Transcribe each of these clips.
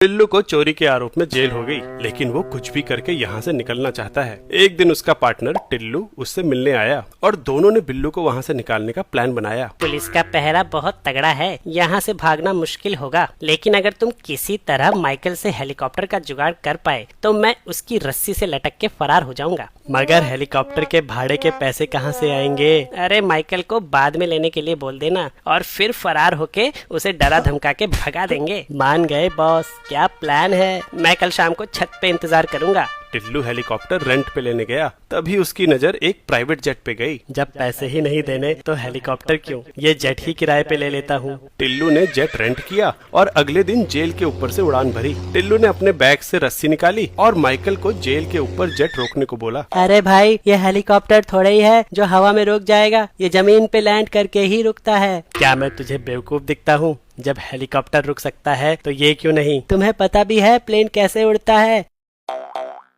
टिल्लू को चोरी के आरोप में जेल हो गई, लेकिन वो कुछ भी करके यहाँ से निकलना चाहता है। एक दिन उसका पार्टनर टिल्लू उससे मिलने आया और दोनों ने बिल्लू को वहाँ से निकालने का प्लान बनाया। पुलिस का पहरा बहुत तगड़ा है, यहाँ से भागना मुश्किल होगा, लेकिन अगर तुम किसी तरह माइकल से हेलीकॉप्टर का जुगाड़ कर पाए तो मैं उसकी रस्सी से लटक के फरार हो जाऊंगा। मगर हेलीकॉप्टर के भाड़े के पैसे कहाँ से आएंगे? अरे माइकल को बाद में लेने के लिए बोल देना और फिर फरार होके उसे डरा धमका के भगा देंगे। मान गए बॉस, क्या प्लान है? मैं कल शाम को छत पे इंतजार करूंगा। टिल्लू हेलीकॉप्टर रेंट पे लेने गया, तभी उसकी नजर एक प्राइवेट जेट पे गई। जब पैसे ही नहीं देने तो हेलीकॉप्टर क्यों, ये जेट ही किराए पे ले लेता हूँ। टिल्लू ने जेट रेंट किया और अगले दिन जेल के ऊपर से उड़ान भरी। टिल्लू ने अपने बैग से रस्सी निकाली और माइकल को जेल के ऊपर जेट रोकने को बोला। अरे भाई, ये हेलीकॉप्टर थोड़े ही है जो हवा में रुक जाएगा, ये जमीन पे लैंड करके ही रुकता है। क्या मैं तुझे बेवकूफ दिखता हूँ? जब हेलीकॉप्टर रुक सकता है तो ये क्यों नहीं? तुम्हें पता भी है प्लेन कैसे उड़ता है?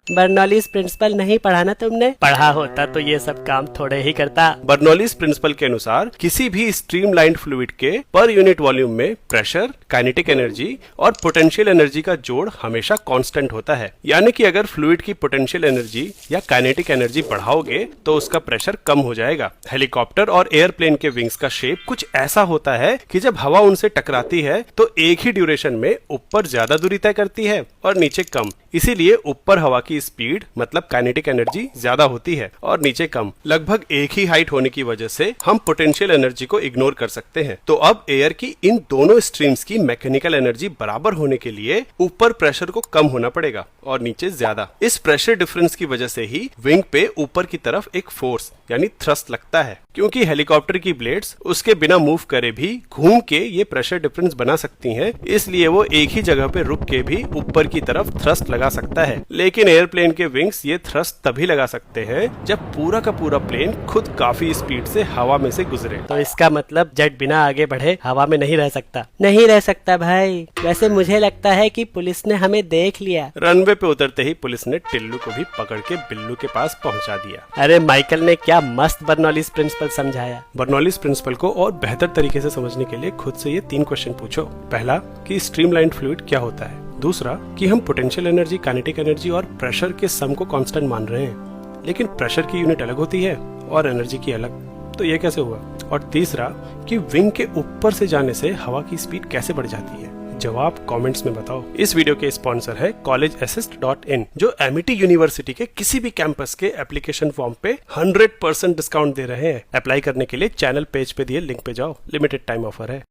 बर्नौलीज प्रिंसिपल नहीं पढ़ा ना तुमने? पढ़ा होता तो ये सब काम थोड़े ही करता। बर्नौलीज प्रिंसिपल के अनुसार किसी भी स्ट्रीमलाइंड फ्लूइड के पर यूनिट वॉल्यूम में प्रेशर, काइनेटिक एनर्जी और पोटेंशियल एनर्जी का जोड़ हमेशा कांस्टेंट होता है। यानी कि अगर फ्लूइड की पोटेंशियल एनर्जी या काइनेटिक एनर्जी बढ़ाओगे तो उसका प्रेशर कम हो जाएगा। हेलीकॉप्टर और एयरप्लेन के विंग्स का शेप कुछ ऐसा होता है कि जब हवा उनसे टकराती है तो एक ही ड्यूरेशन में ऊपर ज्यादा दूरी तय करती है और नीचे कम। इसीलिए ऊपर हवा की स्पीड मतलब काइनेटिक एनर्जी ज्यादा होती है और नीचे कम। लगभग एक ही हाइट होने की वजह से हम पोटेंशियल एनर्जी को इग्नोर कर सकते हैं। तो अब एयर की इन दोनों स्ट्रीम्स की मैकेनिकल एनर्जी बराबर होने के लिए ऊपर प्रेशर को कम होना पड़ेगा और नीचे ज्यादा। इस प्रेशर डिफरेंस की वजह से ही विंग पे ऊपर की तरफ एक फोर्स यानी थ्रस्ट लगता है। क्योंकि हेलीकॉप्टर की ब्लेड्स उसके बिना मूव करे भी घूम के ये प्रेशर डिफरेंस बना सकती हैं, इसलिए वो एक ही जगह पे रुक के भी ऊपर की तरफ थ्रस्ट लगा सकता है। लेकिन एयरप्लेन के विंग्स ये थ्रस्ट तभी लगा सकते हैं जब पूरा का पूरा प्लेन खुद काफी स्पीड से हवा में से गुजरे। तो इसका मतलब जेट बिना आगे बढ़े हवा में नहीं रह सकता। नहीं रह सकता भाई। वैसे मुझे लगता है कि पुलिस ने हमें देख लिया। रनवे पे उतरते ही पुलिस ने टिल्लू को भी पकड़ के बिल्लू के पास पहुंचा दिया। अरे माइकल ने क्या मस्त बर्नौलीज प्रिंसिपल समझाया। बर्नौलीज प्रिंसिपल को और बेहतर तरीके से समझने के लिए खुद से ये 3 क्वेश्चन पूछो। पहला कि स्ट्रीमलाइंड फ्लूइड क्या होता है। दूसरा कि हम पोटेंशियल एनर्जी, काइनेटिक एनर्जी और प्रेशर के सम को कांस्टेंट मान रहे हैं, लेकिन प्रेशर की यूनिट अलग होती है और एनर्जी की अलग, तो ये कैसे हुआ। और तीसरा कि विंग के ऊपर से जाने से हवा की स्पीड कैसे बढ़ जाती है। जवाब कमेंट्स में बताओ। इस वीडियो के स्पॉन्सर है collegeassist.in, जो एमिटी यूनिवर्सिटी के किसी भी कैंपस के एप्लीकेशन फॉर्म पे 100% डिस्काउंट दे रहे हैं। अप्लाई करने के लिए चैनल पेज पे दिए लिंक पे जाओ। लिमिटेड टाइम ऑफर है।